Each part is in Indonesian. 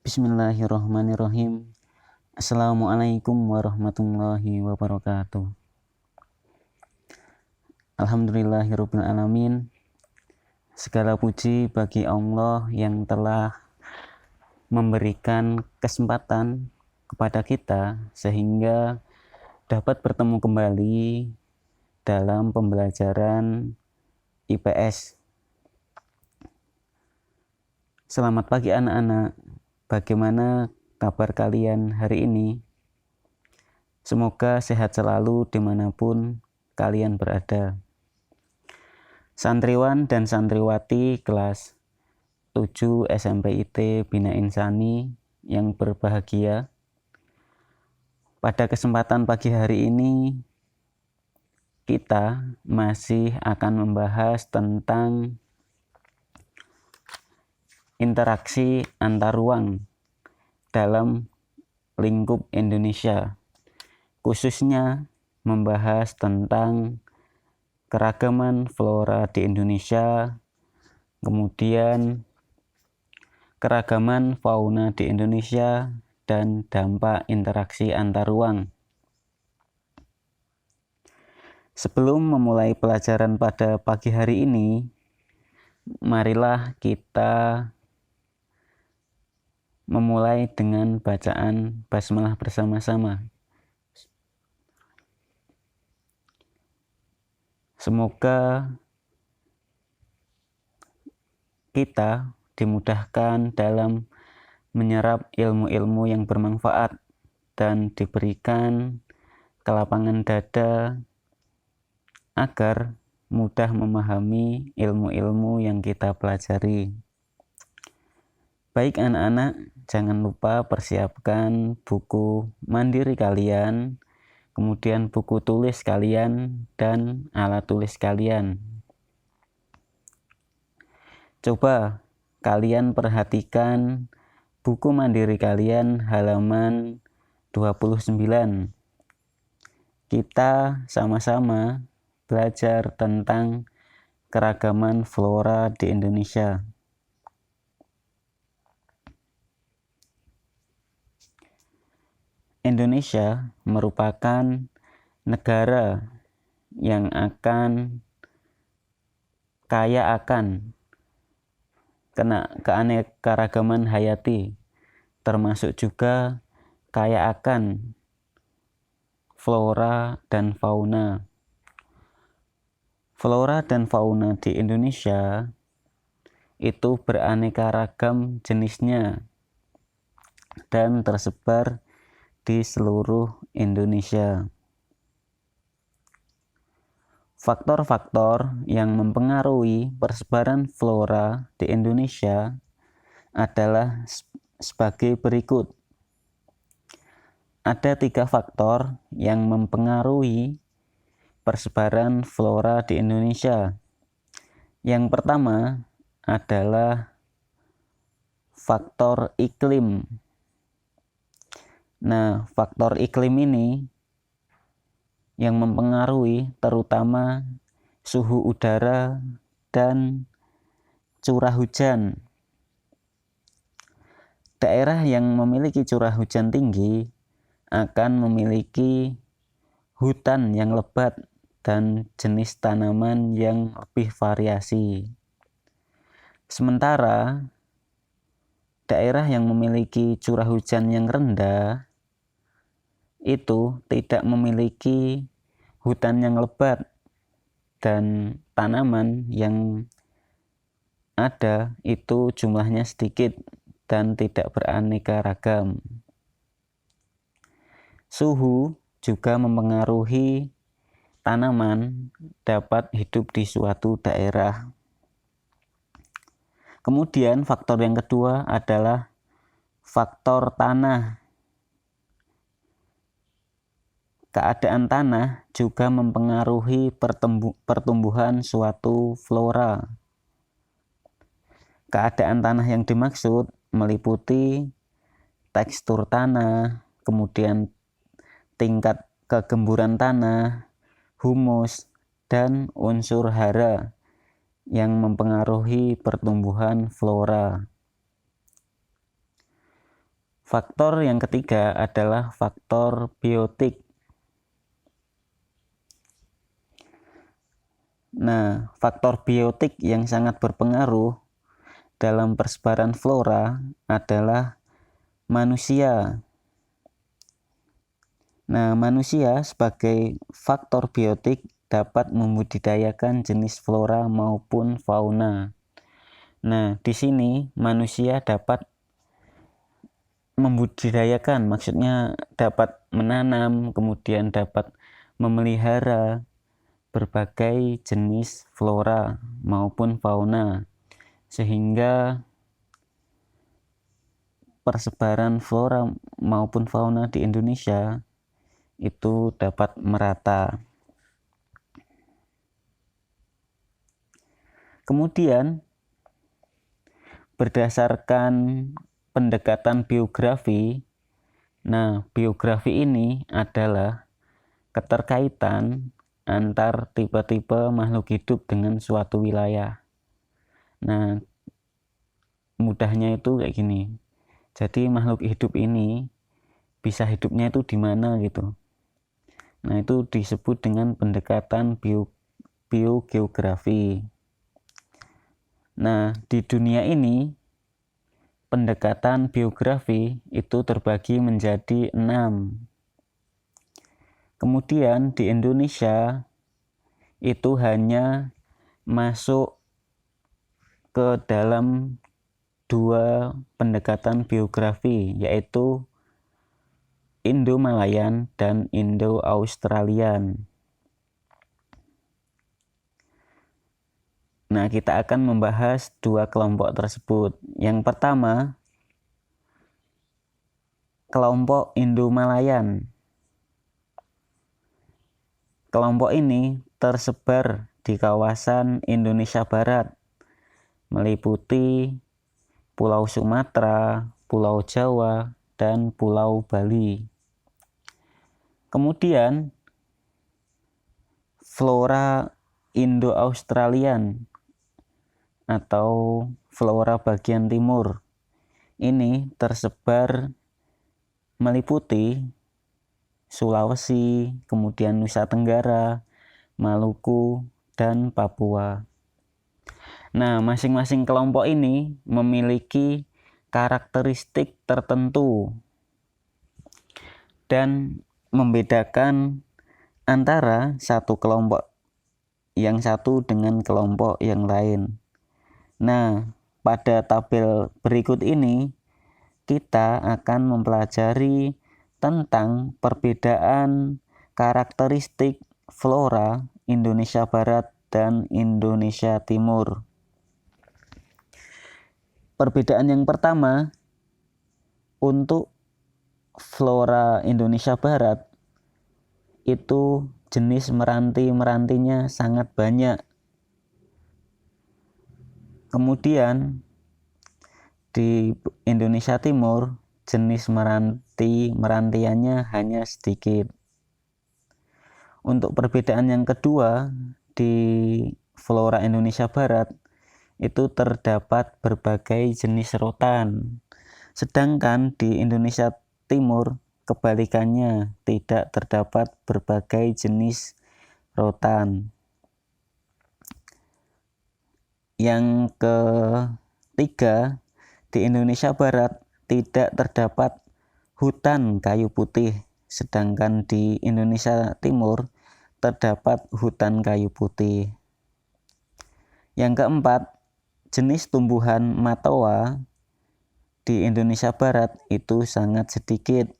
Bismillahirrahmanirrahim. Assalamualaikum warahmatullahi wabarakatuh. Alhamdulillahirabbil alamin. Segala puji bagi Allah yang telah memberikan kesempatan kepada kita sehingga dapat bertemu kembali dalam pembelajaran IPS. Selamat pagi anak-anak. Bagaimana kabar kalian hari ini? Semoga sehat selalu dimanapun kalian berada. Santriwan dan santriwati kelas 7 SMP IT Bina Insani yang berbahagia, pada kesempatan pagi hari ini kita masih akan membahas tentang interaksi antar ruang dalam lingkup Indonesia, khususnya membahas tentang keragaman flora di Indonesia, kemudian keragaman fauna di Indonesia, dan dampak interaksi antar ruang. Sebelum memulai pelajaran pada pagi hari ini, marilah kita memulai dengan bacaan basmalah bersama-sama. Semoga kita dimudahkan dalam menyerap ilmu-ilmu yang bermanfaat dan diberikan kelapangan dada agar mudah memahami ilmu-ilmu yang kita pelajari. Baik anak-anak, jangan lupa persiapkan buku mandiri kalian, kemudian buku tulis kalian, dan alat tulis kalian. Coba kalian perhatikan buku mandiri kalian halaman 29. Kita sama-sama belajar tentang keragaman flora di Indonesia. Indonesia merupakan negara yang akan kaya akan keanekaragaman hayati, termasuk juga kaya akan flora dan fauna. Flora dan fauna di Indonesia itu beraneka ragam jenisnya dan tersebar di seluruh Indonesia. Faktor-faktor yang mempengaruhi persebaran flora di Indonesia adalah sebagai berikut. Ada 3 faktor yang mempengaruhi persebaran flora di Indonesia. Yang pertama adalah faktor iklim. Nah, faktor iklim ini yang mempengaruhi terutama suhu udara dan curah hujan. Daerah yang memiliki curah hujan tinggi akan memiliki hutan yang lebat dan jenis tanaman yang lebih variasi. Sementara daerah yang memiliki curah hujan yang rendah itu tidak memiliki hutan yang lebat dan tanaman yang ada itu jumlahnya sedikit dan tidak beraneka ragam. Suhu juga mempengaruhi tanaman dapat hidup di suatu daerah. Kemudian faktor yang kedua adalah faktor tanah. Keadaan tanah juga mempengaruhi pertumbuhan suatu flora. Keadaan tanah yang dimaksud meliputi tekstur tanah, kemudian tingkat kegemburan tanah, humus, dan unsur hara yang mempengaruhi pertumbuhan flora. Faktor yang ketiga adalah faktor biotik. Nah, faktor biotik yang sangat berpengaruh dalam persebaran flora adalah manusia. Nah, manusia sebagai faktor biotik dapat membudidayakan jenis flora maupun fauna. Nah, di sini manusia dapat membudidayakan, maksudnya dapat menanam, kemudian dapat memelihara berbagai jenis flora maupun fauna, sehingga persebaran flora maupun fauna di Indonesia itu dapat merata. Kemudian berdasarkan pendekatan biografi, nah biografi ini adalah keterkaitan antar tipe-tipe makhluk hidup dengan suatu wilayah. Nah, mudahnya itu kayak gini. Jadi makhluk hidup ini bisa hidupnya itu di mana gitu. Nah, itu disebut dengan pendekatan biogeografi. Nah, di dunia ini pendekatan biografi itu terbagi menjadi 6. Kemudian di Indonesia itu hanya masuk ke dalam 2 pendekatan biografi, yaitu Indo-Malayan dan Indo-Australian. Nah, kita akan membahas 2 kelompok tersebut. Yang pertama, kelompok Indo-Malayan. Kelompok ini tersebar di kawasan Indonesia Barat, meliputi Pulau Sumatera, Pulau Jawa, dan Pulau Bali. Kemudian, flora Indo-Australian atau flora bagian timur ini tersebar meliputi Sulawesi, kemudian Nusa Tenggara, Maluku, dan Papua. Nah, masing-masing kelompok ini memiliki karakteristik tertentu dan membedakan antara satu kelompok yang satu dengan kelompok yang lain. Nah, pada tabel berikut ini kita akan mempelajari tentang perbedaan karakteristik flora Indonesia Barat dan Indonesia Timur. Perbedaan yang pertama, untuk flora Indonesia Barat itu jenis meranti-merantinya sangat banyak. Kemudian di Indonesia Timur jenis merantiannya hanya sedikit. Untuk perbedaan yang kedua, di flora Indonesia Barat itu terdapat berbagai jenis rotan. Sedangkan di Indonesia Timur kebalikannya, tidak terdapat berbagai jenis rotan. Yang ketiga, di Indonesia Barat tidak terdapat hutan kayu putih, sedangkan di Indonesia Timur terdapat hutan kayu putih. Yang keempat, jenis tumbuhan matoa di Indonesia Barat itu sangat sedikit.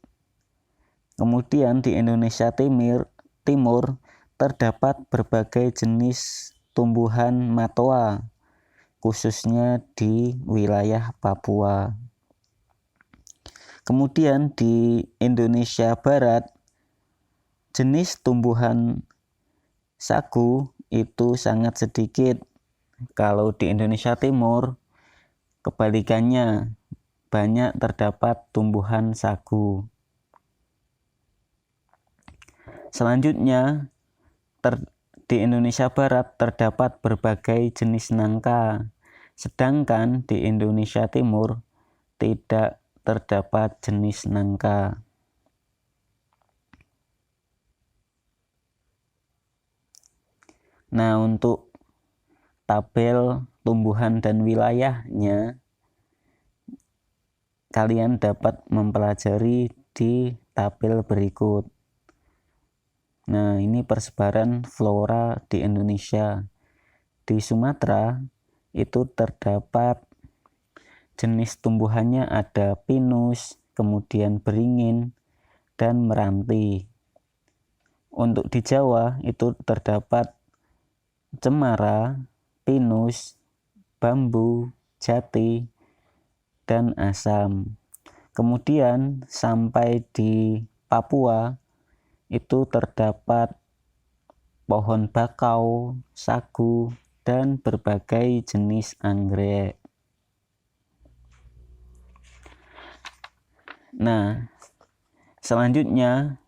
Kemudian di Indonesia Timur terdapat berbagai jenis tumbuhan matoa, khususnya di wilayah Papua. Kemudian di Indonesia Barat, jenis tumbuhan sagu itu sangat sedikit. Kalau di Indonesia Timur, kebalikannya, banyak terdapat tumbuhan sagu. Selanjutnya, di Indonesia Barat terdapat berbagai jenis nangka. Sedangkan di Indonesia Timur tidak terdapat jenis nangka. Nah, untuk tabel tumbuhan dan wilayahnya kalian dapat mempelajari di tabel berikut. Nah, ini persebaran flora di Indonesia. Di Sumatera itu terdapat jenis tumbuhannya ada pinus, kemudian beringin, dan meranti. Untuk di Jawa itu terdapat cemara, pinus, bambu, jati, dan asam. Kemudian sampai di Papua itu terdapat pohon bakau, sagu, dan berbagai jenis anggrek. Nah, selanjutnya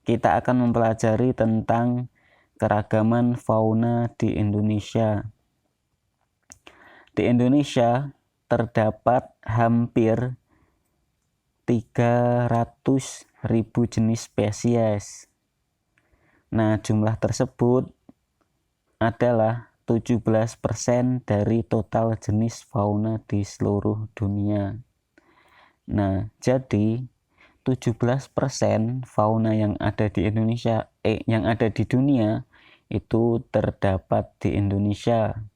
kita akan mempelajari tentang keragaman fauna di Indonesia. Di Indonesia terdapat hampir 300.000 jenis spesies. Nah, jumlah tersebut adalah 17% dari total jenis fauna di seluruh dunia. Nah, jadi 17% fauna yang ada di Indonesia, yang ada di dunia itu terdapat di Indonesia.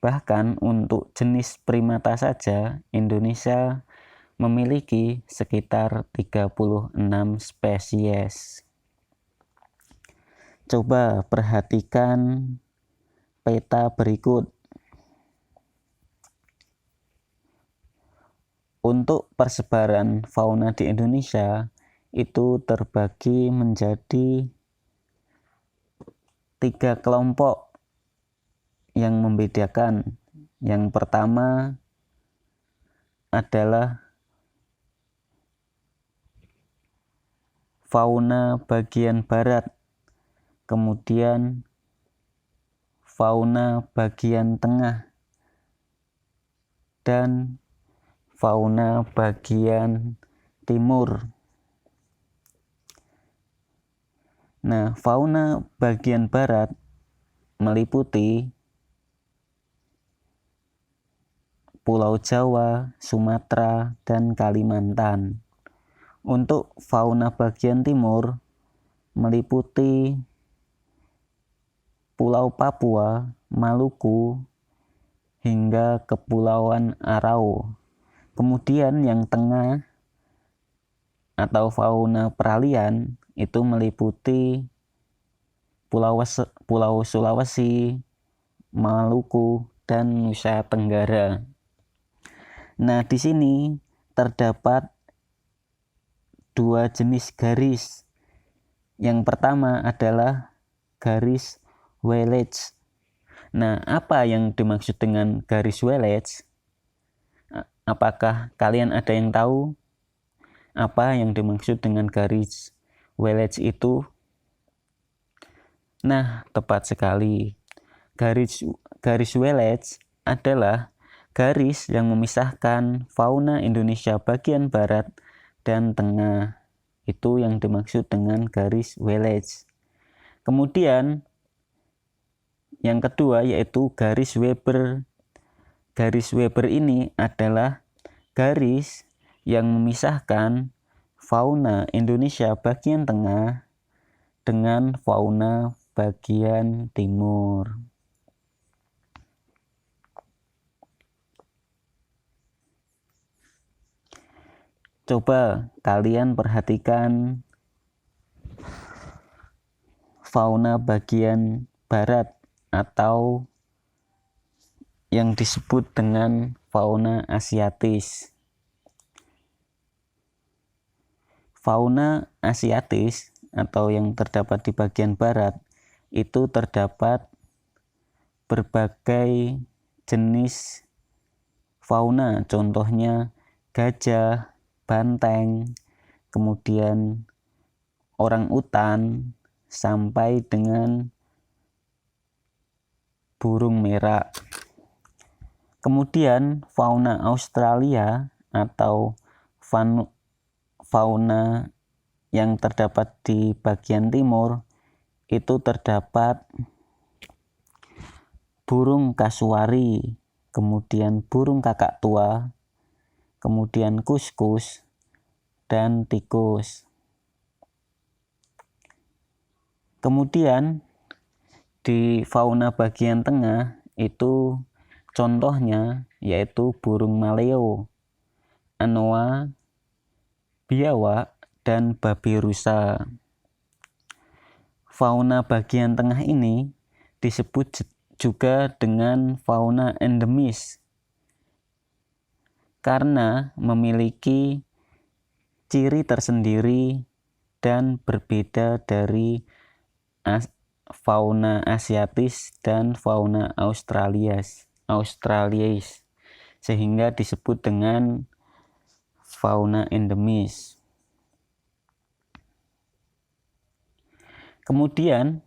Bahkan untuk jenis primata saja, Indonesia memiliki sekitar 36 spesies. Coba perhatikan peta berikut. Untuk persebaran fauna di Indonesia itu terbagi menjadi 3 kelompok yang membedakan. Yang pertama adalah fauna bagian barat, kemudian fauna bagian tengah, dan fauna bagian timur. Nah, fauna bagian barat meliputi Pulau Jawa, Sumatera, dan Kalimantan. Untuk fauna bagian timur meliputi Pulau Papua, Maluku, hingga Kepulauan Arau. Kemudian yang tengah atau fauna peralihan itu meliputi Pulau Sulawesi, Maluku, dan Nusa Tenggara. Nah, di sini terdapat 2 jenis garis. Yang pertama adalah garis Wallace. Nah, apa yang dimaksud dengan garis Wallace? Apakah kalian ada yang tahu apa yang dimaksud dengan garis Wallace itu? Nah, tepat sekali. Garis Wallace adalah garis yang memisahkan fauna Indonesia bagian barat dan tengah. Itu yang dimaksud dengan garis Wallace. Kemudian yang kedua yaitu garis Weber. Garis Weber ini adalah garis yang memisahkan fauna Indonesia bagian tengah dengan fauna bagian timur. Coba kalian perhatikan fauna bagian barat atau yang disebut dengan fauna asiatis. Fauna asiatis atau yang terdapat di bagian barat itu terdapat berbagai jenis fauna, contohnya gajah, banteng, kemudian orangutan, sampai dengan burung merak. Kemudian fauna Australia atau fauna yang terdapat di bagian timur itu terdapat burung kasuari, kemudian burung kakak tua, kemudian kuskus, dan tikus. Kemudian di fauna bagian tengah itu contohnya yaitu burung maleo, anoa, biawak, dan babi rusa. Fauna bagian tengah ini disebut juga dengan fauna endemis karena memiliki ciri tersendiri dan berbeda dari fauna asiatis dan fauna australias sehingga disebut dengan fauna endemis. Kemudian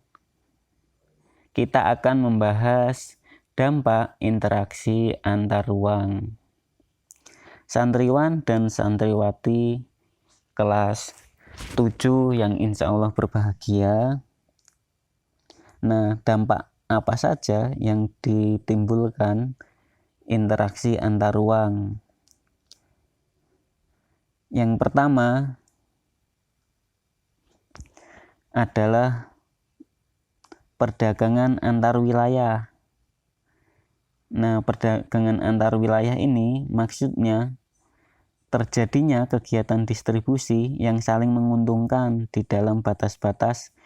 kita akan membahas dampak interaksi antar ruang. Santriwan dan santriwati kelas 7 yang insya Allah berbahagia. Nah, dampak apa saja yang ditimbulkan interaksi antar ruang? Yang pertama adalah perdagangan antar wilayah. Nah, perdagangan antar wilayah ini maksudnya terjadinya kegiatan distribusi yang saling menguntungkan di dalam batas-batas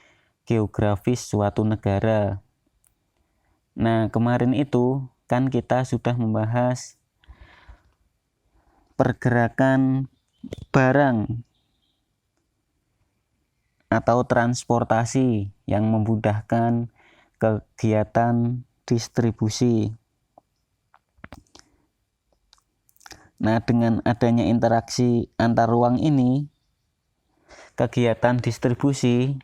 geografis suatu negara. Nah, kemarin itu kan kita sudah membahas pergerakan barang atau transportasi yang memudahkan kegiatan distribusi. Nah, dengan adanya interaksi antar ruang ini, kegiatan distribusi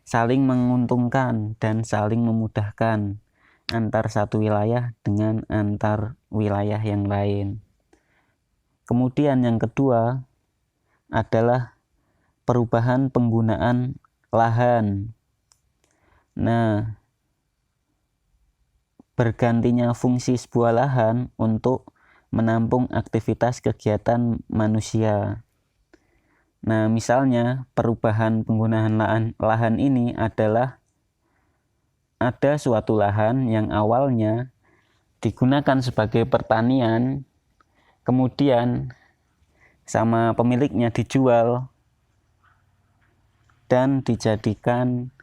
saling menguntungkan dan saling memudahkan antar satu wilayah dengan antar wilayah yang lain. Kemudian yang kedua adalah perubahan penggunaan lahan. Nah, bergantinya fungsi sebuah lahan untuk menampung aktivitas kegiatan manusia. Nah, misalnya perubahan penggunaan lahan ini adalah ada suatu lahan yang awalnya digunakan sebagai pertanian, kemudian sama pemiliknya dijual dan dijadikan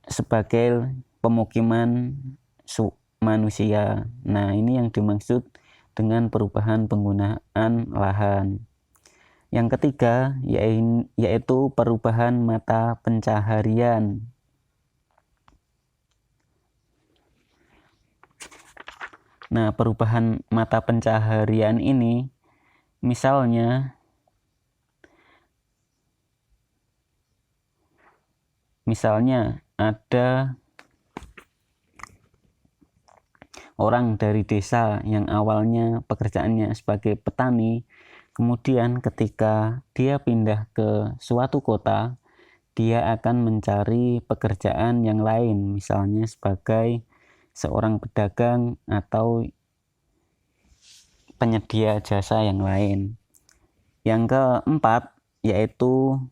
sebagai pemukiman manusia. Nah, ini yang dimaksud dengan perubahan penggunaan lahan. Yang ketiga yaitu perubahan mata pencaharian. Nah, perubahan mata pencaharian ini misalnya ada orang dari desa yang awalnya pekerjaannya sebagai petani, kemudian ketika dia pindah ke suatu kota, dia akan mencari pekerjaan yang lain, misalnya sebagai seorang pedagang atau penyedia jasa yang lain. Yang keempat yaitu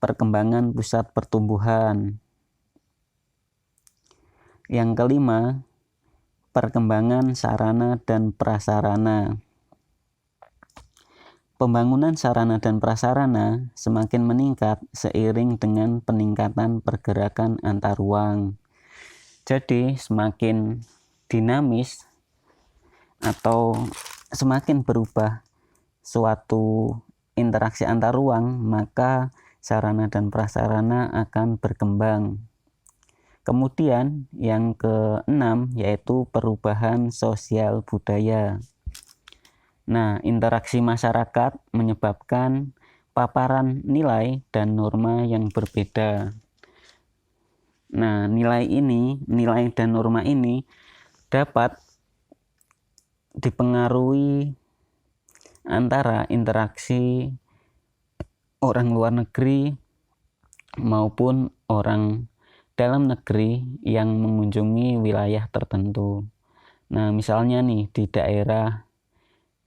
perkembangan pusat pertumbuhan. Yang kelima, perkembangan sarana dan prasarana. Pembangunan sarana dan prasarana semakin meningkat seiring dengan peningkatan pergerakan antar ruang. Jadi semakin dinamis atau semakin berubah suatu interaksi antar ruang, maka sarana dan prasarana akan berkembang. Kemudian yang keenam yaitu perubahan sosial budaya. Nah, interaksi masyarakat menyebabkan paparan nilai dan norma yang berbeda. Nah, nilai dan norma ini dapat dipengaruhi antara interaksi orang luar negeri maupun orang dalam negeri yang mengunjungi wilayah tertentu. Nah, misalnya nih di daerah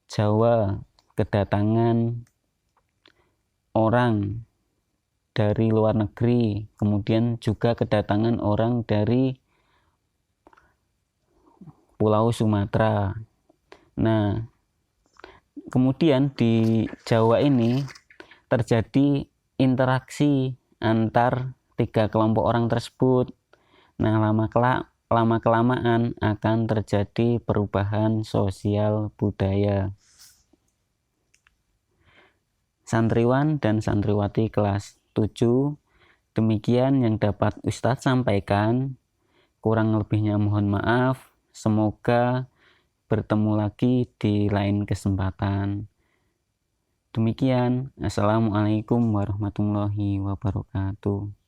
Jawa kedatangan orang dari luar negeri, kemudian juga kedatangan orang dari Pulau Sumatera. Nah, kemudian di Jawa ini terjadi interaksi antar 3 kelompok orang tersebut. Nah, lama-kelamaan akan terjadi perubahan sosial budaya. Santriwan dan santriwati kelas 7, demikian yang dapat Ustadz sampaikan. Kurang lebihnya mohon maaf. Semoga bertemu lagi di lain kesempatan. Demikian, Assalamualaikum warahmatullahi wabarakatuh.